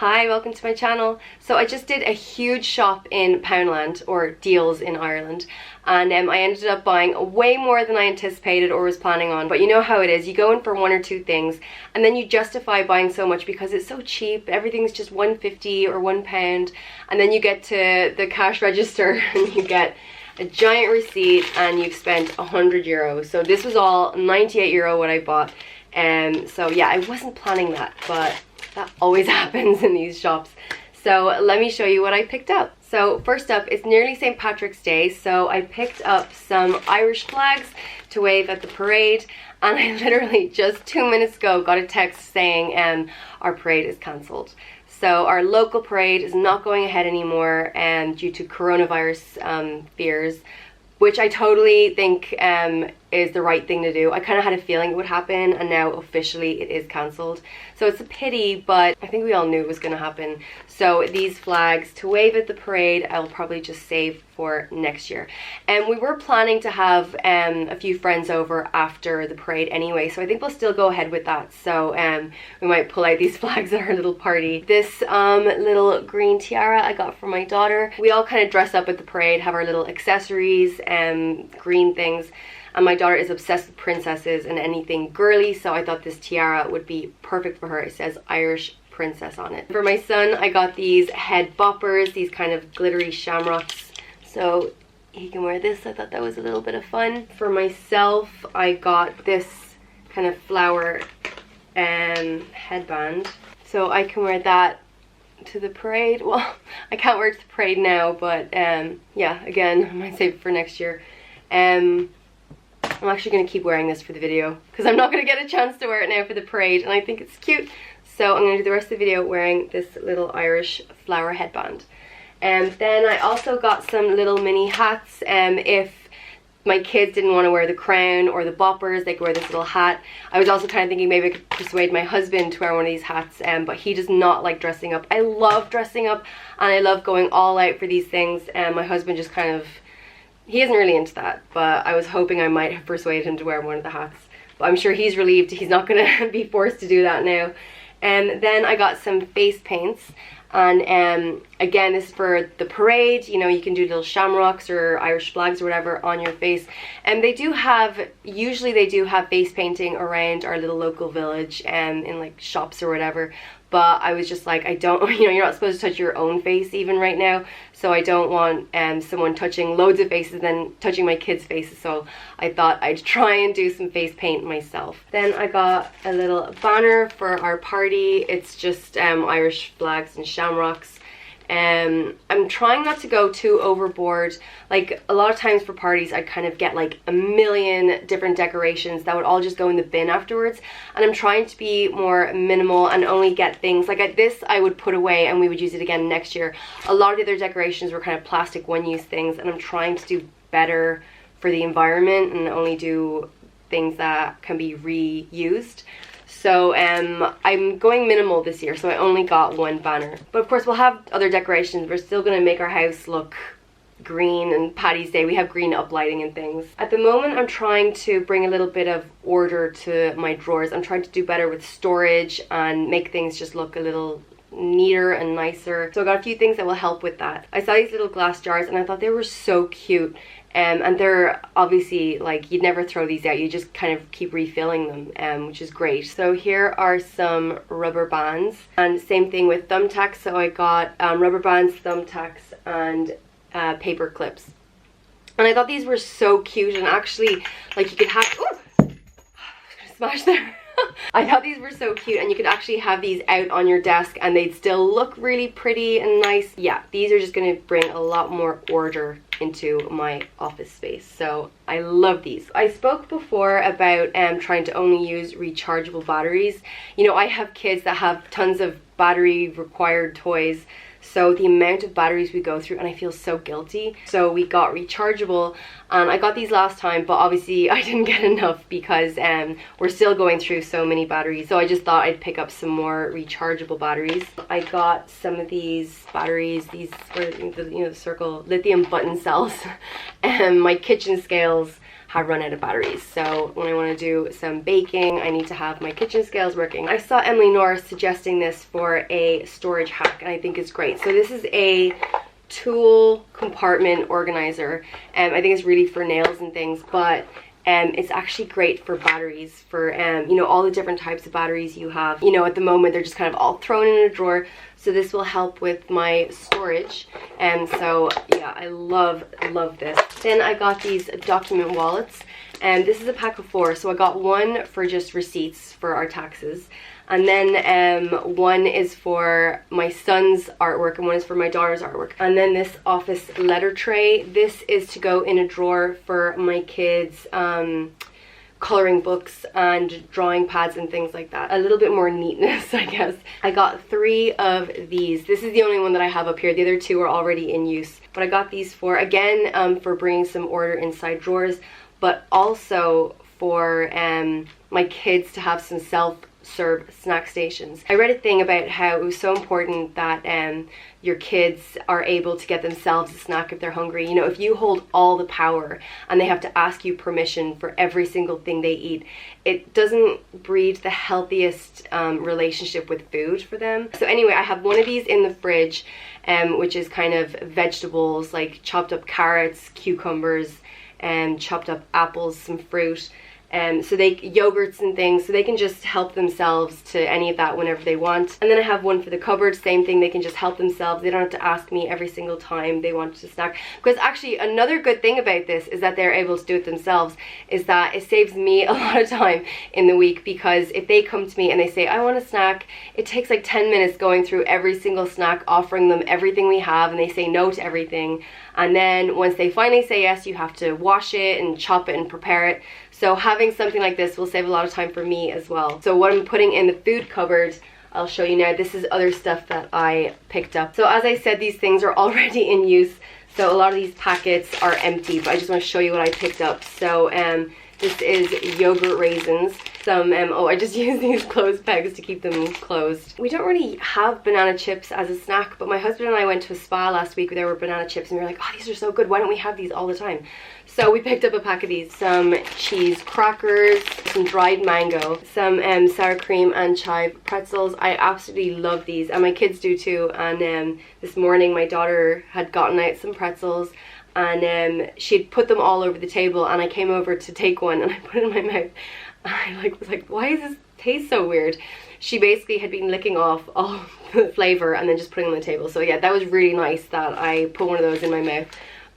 Hi, welcome to my channel. So I just did a huge shop in Poundland, or Dealz in Ireland, and I ended up buying way more than I anticipated or was planning on. But you know how it is, you go in for one or two things and then you justify buying so much because it's so cheap, everything's just £1.50 or £1, and then you get to the cash register and you get a giant receipt and you've spent €100. So this was all €98 what I bought. So yeah, I wasn't planning that, but that always happens in these shops. So let me show you what I picked up. So first up, it's nearly St. Patrick's Day, so I picked up some Irish flags to wave at the parade, and I literally just 2 minutes ago got a text saying our parade is cancelled. So our local parade is not going ahead anymore due to coronavirus fears, which I totally think is the right thing to do. I kind of had a feeling it would happen, and now officially it is cancelled. So it's a pity, but I think we all knew it was going to happen. So these flags to wave at the parade, I'll probably just save for next year. And we were planning to have a few friends over after the parade anyway, so I think we'll still go ahead with that. So we might pull out these flags at our little party. This little green tiara I got from my daughter. We all kind of dress up at the parade, have our little accessories and green things. And my daughter is obsessed with princesses and anything girly, so I thought this tiara would be perfect for her. It says Irish Princess on it. For my son, I got these head boppers, these kind of glittery shamrocks, so he can wear this. I thought that was a little bit of fun. For myself, I got this kind of flower headband, so I can wear that to the parade. Well, I can't wear it to the parade now, but yeah, again, I might save it for next year. I'm actually going to keep wearing this for the video because I'm not going to get a chance to wear it now for the parade, and I think it's cute. So I'm going to do the rest of the video wearing this little Irish flower headband. And then I also got some little mini hats. If my kids didn't want to wear the crown or the boppers, they could wear this little hat. I was also kind of thinking maybe I could persuade my husband to wear one of these hats, but he does not like dressing up. I love dressing up and I love going all out for these things, and my husband just kind of, he isn't really into that, but I was hoping I might have persuaded him to wear one of the hats. But I'm sure he's relieved he's not going to be forced to do that now. And then I got some face paints, and again, this is for the parade. You know, you can do little shamrocks or Irish flags or whatever on your face. And they do have, usually they do have face painting around our little local village in like shops or whatever. But I was just like, I don't, you know, you're not supposed to touch your own face even right now. So I don't want someone touching loads of faces and then touching my kids' faces. So I thought I'd try and do some face paint myself. Then I got a little banner for our party. It's just Irish flags and shamrocks. I'm trying not to go too overboard. Like a lot of times for parties, I'd kind of get like a million different decorations that would all just go in the bin afterwards. And I'm trying to be more minimal and only get things like this I would put away and we would use it again next year. A lot of the other decorations were kind of plastic one-use things, and I'm trying to do better for the environment and only do things that can be reused. So I'm going minimal this year, so I only got one banner. But of course we'll have other decorations. We're still going to make our house look green, and Paddy's Day we have green uplighting and things. At the moment I'm trying to bring a little bit of order to my drawers. I'm trying to do better with storage and make things just look a little neater and nicer. So I got a few things that will help with that. I saw these little glass jars and I thought they were so cute. And they're obviously like, you'd never throw these out, you just kind of keep refilling them, which is great. So here are some rubber bands, and same thing with thumbtacks. So I got rubber bands, thumbtacks, and paper clips. And I thought these were so cute, and actually like you could have, ooh, smash there. I thought these were so cute, and you could actually have these out on your desk and they'd still look really pretty and nice. Yeah, these are just going to bring a lot more order into my office space, so I love these. I spoke before about trying to only use rechargeable batteries. You know, I have kids that have tons of battery required toys, so the amount of batteries we go through, and I feel so guilty. So we got rechargeable, and I got these last time, but obviously I didn't get enough because we're still going through so many batteries. So I just thought I'd pick up some more rechargeable batteries. I got some of these batteries, these are the, you know, the circle lithium button cells. My kitchen scales had run out of batteries. So when I want to do some baking, I need to have my kitchen scales working. I saw Emily Norris suggesting this for a storage hack, and I think it's great. So this is a tool compartment organizer. I think it's really for nails and things, but it's actually great for batteries, for you know, all the different types of batteries you have. You know, at the moment they're just kind of all thrown in a drawer, so this will help with my storage. And so yeah, I love this. Then I got these document wallets, and this is a pack of 4, so I got one for just receipts for our taxes, and then one is for my son's artwork and one is for my daughter's artwork. And then this office letter tray, this is to go in a drawer for my kids' coloring books and drawing pads and things like that. A little bit more neatness, I guess. I got 3 of these. This is the only one that I have up here. The other 2 are already in use, but I got these for, again, for bringing some order inside drawers, but also for my kids to have some self-serve snack stations. I read a thing about how it was so important that your kids are able to get themselves a snack if they're hungry. You know, if you hold all the power and they have to ask you permission for every single thing they eat, it doesn't breed the healthiest relationship with food for them. So anyway, I have one of these in the fridge, which is kind of vegetables, like chopped up carrots, cucumbers, and chopped up apples, some fruit. So yogurts and things, so they can just help themselves to any of that whenever they want. And then I have one for the cupboard, same thing, they can just help themselves. They don't have to ask me every single time they want to snack. Because actually another good thing about this is that they're able to do it themselves, is that it saves me a lot of time in the week, because if they come to me and they say, I want a snack, it takes like 10 minutes going through every single snack, offering them everything we have, and they say no to everything. And then once they finally say yes, you have to wash it and chop it and prepare it. So having something like this will save a lot of time for me as well. So what I'm putting in the food cupboard, I'll show you now. This is other stuff that I picked up. So as I said, these things are already in use. So a lot of these packets are empty, but I just want to show you what I picked up. So this is yogurt raisins. Some, oh, I just used these clothes pegs to keep them closed. We don't really have banana chips as a snack, but my husband and I went to a spa last week where there were banana chips, and we were like, oh, these are so good, why don't we have these all the time? So we picked up a pack of these. Some cheese crackers, some dried mango, some sour cream and chive pretzels. I absolutely love these, and my kids do too. And this morning my daughter had gotten out some pretzels, and she'd put them all over the table, and I came over to take one and I put it in my mouth. I was like, why does this taste so weird? She basically had been licking off all the flavor and then just putting it on the table. So yeah, that was really nice that I put one of those in my mouth.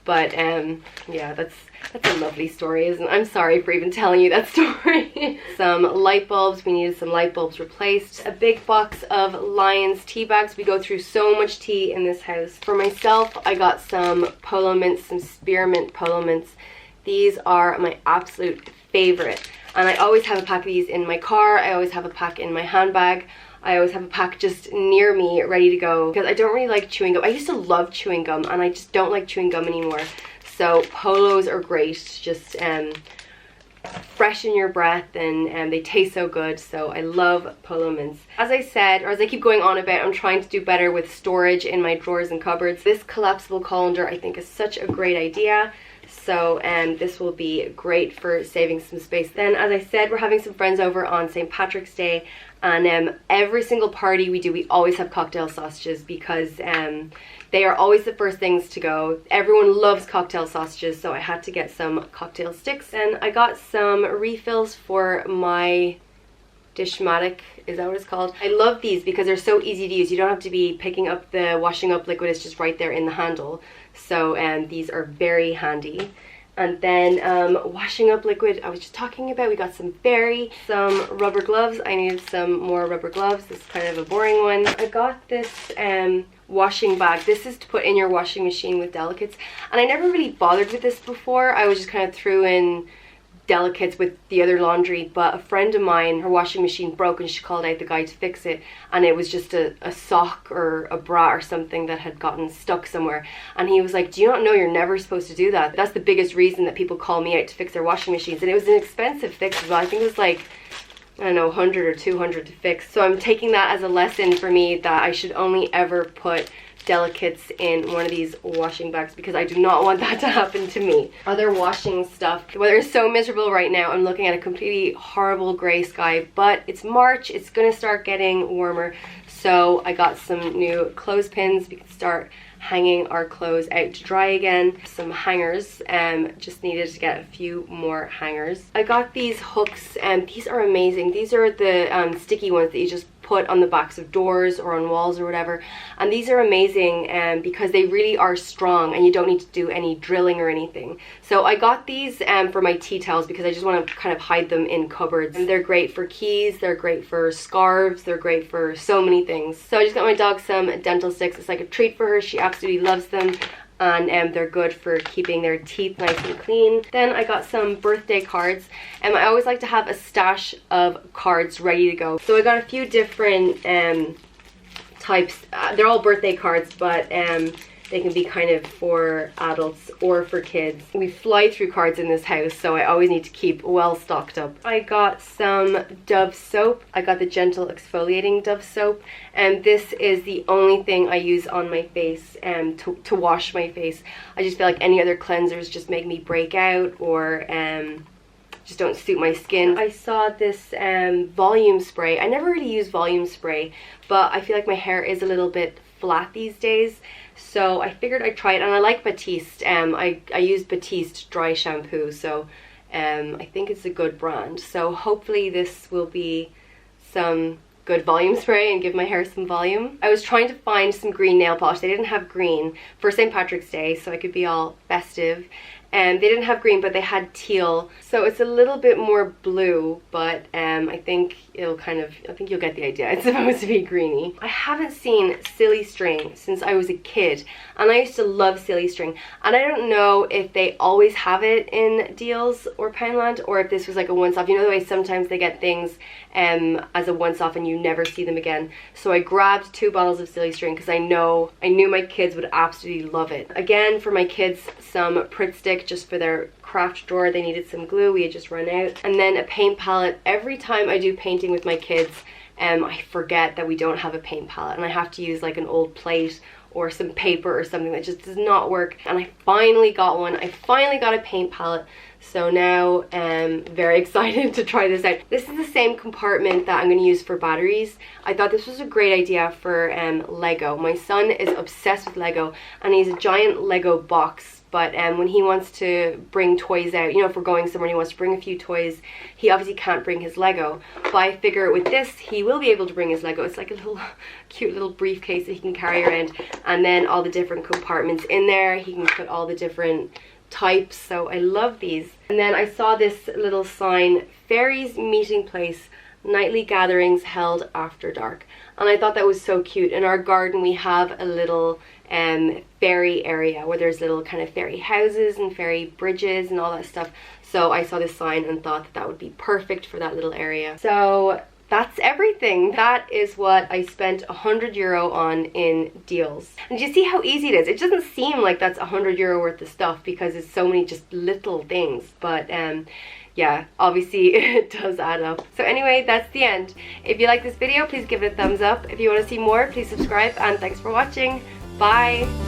But yeah, that's a lovely story, isn't it? I'm sorry for even telling you that story. Some light bulbs, we needed some light bulbs replaced. A big box of Lyons Tea Bags. We go through so much tea in this house. For myself, I got some polo mints, some spearmint polo mints. These are my absolute favorite. And I always have a pack of these in my car. I always have a pack in my handbag. I always have a pack just near me, ready to go, because I don't really like chewing gum. I used to love chewing gum, and I just don't like chewing gum anymore. So polos are great, just freshen your breath, and they taste so good. So I love polo mints. As I said, or as I keep going on about, I'm trying to do better with storage in my drawers and cupboards. This collapsible colander I think is such a great idea. So this will be great for saving some space. Then, as I said, we're having some friends over on St. Patrick's Day, and every single party we do, we always have cocktail sausages, because they are always the first things to go. Everyone loves cocktail sausages, so I had to get some cocktail sticks. And I got some refills for my Dishmatic, is that what it's called? I love these because they're so easy to use. You don't have to be picking up the washing up liquid, it's just right there in the handle. So these are very handy. And then washing up liquid, I was just talking about, we got some berry, some rubber gloves. I needed some more rubber gloves. This is kind of a boring one. I got this washing bag. This is to put in your washing machine with delicates. And I never really bothered with this before. I was just kind of threw in delicates with the other laundry, but a friend of mine, her washing machine broke and she called out the guy to fix it, and it was just a sock or a bra or something that had gotten stuck somewhere, and he was like, do you not know you're never supposed to do that? That's the biggest reason that people call me out to fix their washing machines. And it was an expensive fix as well. I think it was like, I don't know, 100 or 200 to fix. So I'm taking that as a lesson for me that I should only ever put delicates in one of these washing bags because I do not want that to happen to me. Other washing stuff. The weather is so miserable right now. I'm looking at a completely horrible gray sky, but it's March. It's gonna start getting warmer. So I got some new clothespins. We can start hanging our clothes out to dry again. Some hangers, just needed to get a few more hangers. I got these hooks, and these are amazing. These are the sticky ones that you just put on the backs of doors or on walls or whatever, and these are amazing because they really are strong and you don't need to do any drilling or anything. So I got these for my tea towels because I just want to kind of hide them in cupboards, and they're great for keys, they're great for scarves, they're great for so many things. So I just got my dog some dental sticks. It's like a treat for her. She absolutely loves them, and they're good for keeping their teeth nice and clean. Then I got some birthday cards, and I always like to have a stash of cards ready to go. So I got a few different types. They're all birthday cards, but they can be kind of for adults or for kids. We fly through cards in this house, so I always need to keep well stocked up. I got some Dove soap. I got the gentle exfoliating Dove soap, and this is the only thing I use on my face to wash my face. I just feel like any other cleansers just make me break out or just don't suit my skin. I saw this volume spray. I never really use volume spray, but I feel like my hair is a little bit flat these days, so I figured I'd try it, and I like Batiste. I use Batiste dry shampoo, so I think it's a good brand. So hopefully this will be some good volume spray and give my hair some volume. I was trying to find some green nail polish. They didn't have green for St. Patrick's Day, so I could be all festive. And they didn't have green, but they had teal. So it's a little bit more blue, but I think it'll I think you'll get the idea. It's supposed to be greeny. I haven't seen Silly String since I was a kid, and I used to love Silly String. And I don't know if they always have it in Dealz or Poundland, or if this was like a once-off. You know the way sometimes they get things as a once-off and you never see them again. So I grabbed 2 bottles of Silly String because I knew my kids would absolutely love it. Again, for my kids, some Pritt Stick just for their craft drawer. They needed some glue, we had just run out. And then a paint palette. Every time I do painting with my kids, I forget that we don't have a paint palette, and I have to use like an old plate or some paper or something that just does not work. And I finally got one. I finally got a paint palette. So now I'm very excited to try this out. This is the same compartment that I'm going to use for batteries. I thought this was a great idea for Lego. My son is obsessed with Lego, and he has a giant Lego box. But when he wants to bring toys out, you know, if we're going somewhere and he wants to bring a few toys, he obviously can't bring his Lego. But I figure with this, he will be able to bring his Lego. It's like a little cute little briefcase that he can carry around, and then all the different compartments in there. He can put all the different types, so I love these. And then I saw this little sign, Fairies Meeting Place, Nightly Gatherings Held After Dark, and I thought that was so cute. In our garden we have a little fairy area where there's little kind of fairy houses and fairy bridges and all that stuff, so I saw this sign and thought that that would be perfect for that little area. So that's everything. That is what I spent €100 on in Dealz. And you see how easy it is? It doesn't seem like that's €100 worth of stuff because it's so many just little things, but yeah, obviously it does add up. So anyway, that's the end. If you like this video, please give it a thumbs up. If you want to see more, please subscribe, and thanks for watching. Bye!